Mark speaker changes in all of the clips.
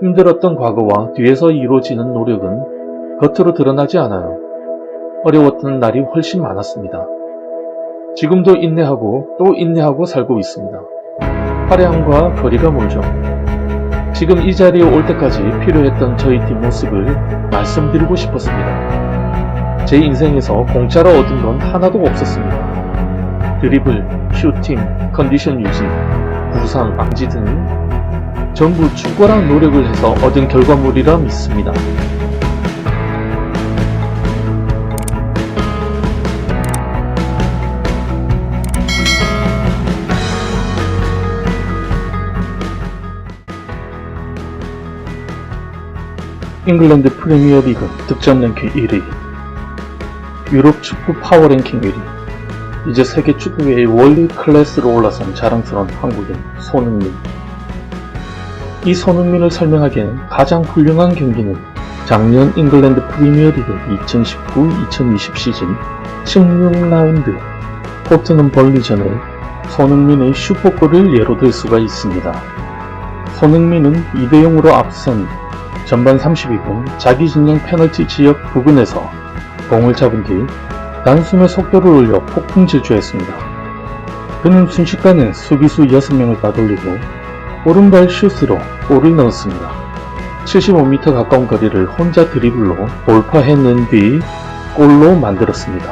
Speaker 1: 힘들었던 과거와 뒤에서 이루어지는 노력은 겉으로 드러나지 않아요. 어려웠던 날이 훨씬 많았습니다. 지금도 인내하고 또 인내하고 살고 있습니다. 화려함과 거리가 멀죠. 지금 이 자리에 올 때까지 필요했던 저희 뒷모습을 말씀드리고 싶었습니다. 제 인생에서 공짜로 얻은 건 하나도 없었습니다. 드리블, 슈팅, 컨디션 유지, 부상, 방지 등 전부 죽어라 노력을 해서 얻은 결과물이라 믿습니다. 잉글랜드 프리미어리그 득점 랭킹 1위, 유럽 축구 파워 랭킹 1위, 이제 세계 축구계의 월드 클래스로 올라선 자랑스러운 한국인 손흥민. 이 손흥민을 설명하기엔 가장 훌륭한 경기는 작년 잉글랜드 프리미어리그 2019-2020 시즌 16라운드 토트넘 벌리전의 손흥민의 슈퍼골을 예로 들 수가 있습니다. 손흥민은 2대0으로 앞선 전반 32분 자기 진영 페널티 지역 부근에서 공을 잡은 뒤 단숨에 속도를 올려 폭풍 질주했습니다. 그는 순식간에 수비수 6명을 따돌리고 오른발 슛으로 골을 넣었습니다. 75m 가까운 거리를 혼자 드리블로 돌파해낸 뒤 골로 만들었습니다.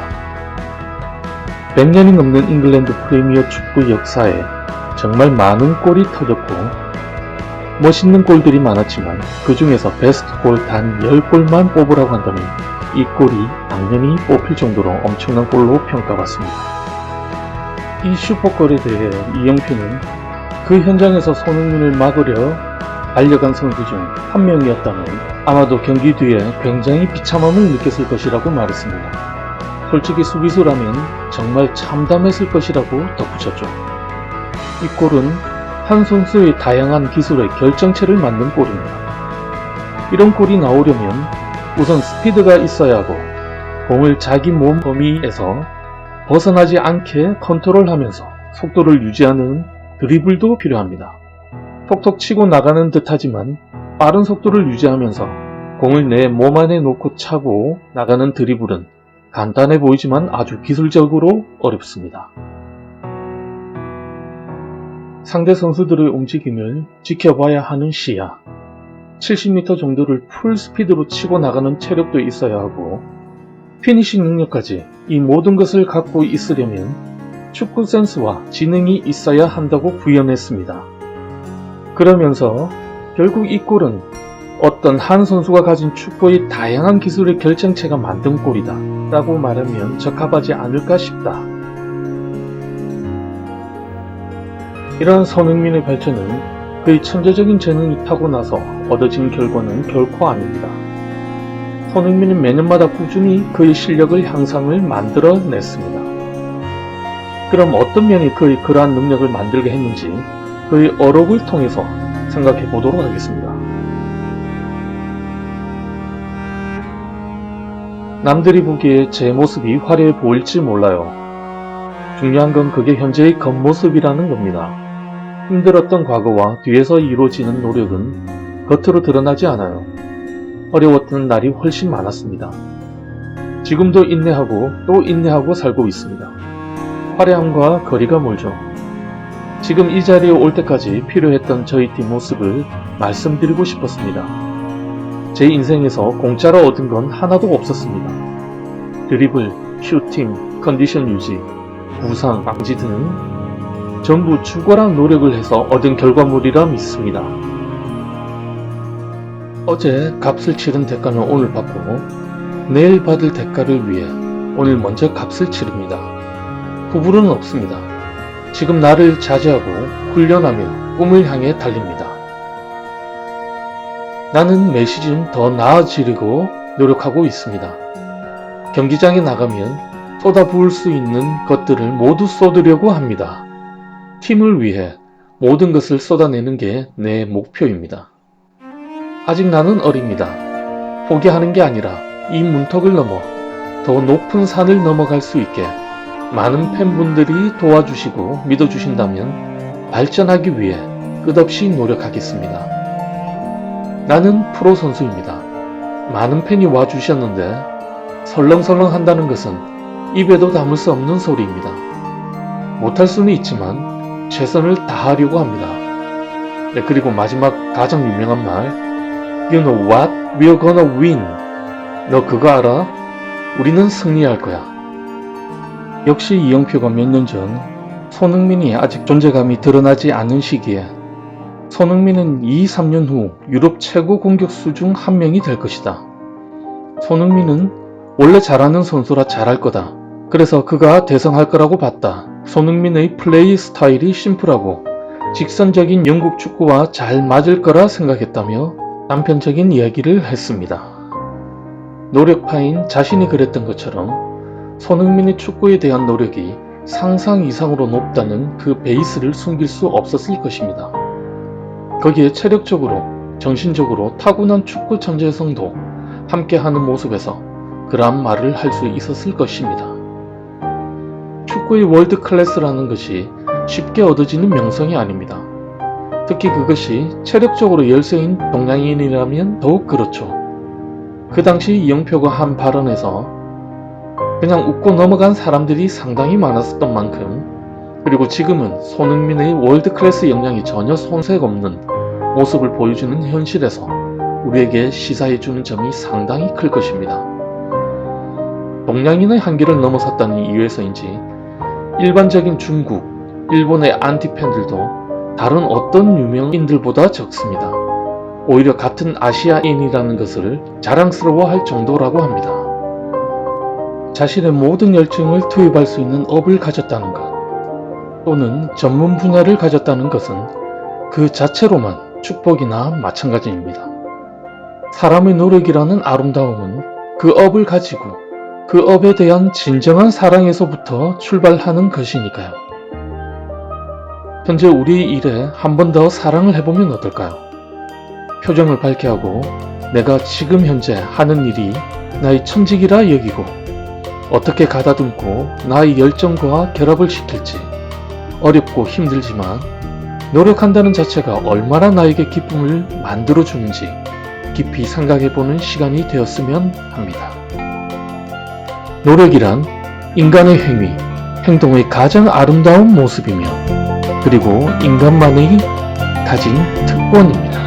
Speaker 1: 100년이 넘는 잉글랜드 프리미어 축구 역사에 정말 많은 골이 터졌고 멋있는 골들이 많았지만 그 중에서 베스트 골 단 10골만 뽑으라고 한다면 이 골이 당연히 뽑힐 정도로 엄청난 골로 평가받습니다. 이 슈퍼골에 대해 이영표는 그 현장에서 손흥민을 막으려 달려간 선수 중 한 명이었다면 아마도 경기 뒤에 굉장히 비참함을 느꼈을 것이라고 말했습니다. 솔직히 수비수라면 정말 참담했을 것이라고 덧붙였죠. 이 골은 한 선수의 다양한 기술의 결정체를 만든 골입니다. 이런 골이 나오려면 우선 스피드가 있어야 하고 공을 자기 몸 범위에서 벗어나지 않게 컨트롤하면서 속도를 유지하는 드리블도 필요합니다. 톡톡 치고 나가는 듯하지만 빠른 속도를 유지하면서 공을 내 몸 안에 놓고 차고 나가는 드리블은 간단해 보이지만 아주 기술적으로 어렵습니다. 상대 선수들의 움직임을 지켜봐야 하는 시야, 70m 정도를 풀 스피드로 치고 나가는 체력도 있어야 하고 피니싱 능력까지 이 모든 것을 갖고 있으려면 축구 센스와 지능이 있어야 한다고 구현했습니다. 그러면서 결국 이 골은 어떤 한 선수가 가진 축구의 다양한 기술의 결정체가 만든 골이다 라고 말하면 적합하지 않을까 싶다. 이러한 손흥민의 발전은 그의 천재적인 재능이 타고나서 얻어진 결과는 결코 아닙니다. 손흥민은 매년마다 꾸준히 그의 실력을 향상을 만들어냈습니다. 그럼 어떤 면이 그의 그러한 능력을 만들게 했는지 그의 어록을 통해서 생각해 보도록 하겠습니다. 남들이 보기에 제 모습이 화려해 보일지 몰라요. 중요한 건 그게 현재의 겉모습이라는 겁니다. 힘들었던 과거와 뒤에서 이루어지는 노력은 겉으로 드러나지 않아요. 어려웠던 날이 훨씬 많았습니다. 지금도 인내하고 또 인내하고 살고 있습니다. 화려함과 거리가 멀죠. 지금 이 자리에 올 때까지 필요했던 저희 뒷모습을 말씀드리고 싶었습니다. 제 인생에서 공짜로 얻은 건 하나도 없었습니다. 드리블, 슈팅, 컨디션 유지, 부상, 방지 등 전부 죽어라 노력을 해서 얻은 결과물이라 믿습니다. 어제 값을 치른 대가는 오늘 받고 내일 받을 대가를 위해 오늘 먼저 값을 치릅니다. 후불은 없습니다. 지금 나를 자제하고 훈련하며 꿈을 향해 달립니다. 나는 매 시즌 더 나아지려고 노력하고 있습니다. 경기장에 나가면 쏟아부을 수 있는 것들을 모두 쏟으려고 합니다. 팀을 위해 모든 것을 쏟아내는 게 내 목표입니다. 아직 나는 어립니다. 포기하는 게 아니라 이 문턱을 넘어 더 높은 산을 넘어갈 수 있게 많은 팬분들이 도와주시고 믿어주신다면 발전하기 위해 끝없이 노력하겠습니다. 나는 프로 선수입니다. 많은 팬이 와주셨는데 설렁설렁 한다는 것은 입에도 담을 수 없는 소리입니다. 못할 수는 있지만 최선을 다하려고 합니다. 네, 그리고 마지막 가장 유명한 말, You know what? We're gonna win. 너 그거 알아? 우리는 승리할 거야. 역시 이영표가 몇 년 전 손흥민이 아직 존재감이 드러나지 않은 시기에 손흥민은 2-3년 후 유럽 최고 공격수 중 한 명이 될 것이다. 손흥민은 원래 잘하는 선수라 잘할 거다. 그래서 그가 대성할 거라고 봤다. 손흥민의 플레이 스타일이 심플하고 직선적인 영국 축구와 잘 맞을 거라 생각했다며 단편적인 이야기를 했습니다. 노력파인 자신이 그랬던 것처럼 손흥민의 축구에 대한 노력이 상상 이상으로 높다는 그 베이스를 숨길 수 없었을 것입니다. 거기에 체력적으로, 정신적으로 타고난 축구 천재성도 함께하는 모습에서 그러한 말을 할 수 있었을 것입니다. 축구의 월드 클래스라는 것이 쉽게 얻어지는 명성이 아닙니다. 특히 그것이 체력적으로 열세인 동양인이라면 더욱 그렇죠. 그 당시 이영표가 한 발언에서 그냥 웃고 넘어간 사람들이 상당히 많았었던 만큼, 그리고 지금은 손흥민의 월드클래스 역량이 전혀 손색 없는 모습을 보여주는 현실에서 우리에게 시사해주는 점이 상당히 클 것입니다. 동양인의 한계를 넘어섰다는 이유에서인지 일반적인 중국, 일본의 안티팬들도 다른 어떤 유명인들보다 적습니다. 오히려 같은 아시아인이라는 것을 자랑스러워할 정도라고 합니다. 자신의 모든 열정을 투입할 수 있는 업을 가졌다는 것, 또는 전문 분야를 가졌다는 것은 그 자체로만 축복이나 마찬가지입니다. 사람의 노력이라는 아름다움은 그 업을 가지고 그 업에 대한 진정한 사랑에서부터 출발하는 것이니까요. 현재 우리의 일에 한 번 더 사랑을 해보면 어떨까요? 표정을 밝게 하고 내가 지금 현재 하는 일이 나의 천직이라 여기고 어떻게 가다듬고 나의 열정과 결합을 시킬지, 어렵고 힘들지만 노력한다는 자체가 얼마나 나에게 기쁨을 만들어주는지 깊이 생각해보는 시간이 되었으면 합니다. 노력이란 인간의 행위, 행동의 가장 아름다운 모습이며 그리고 인간만이 가진 특권입니다.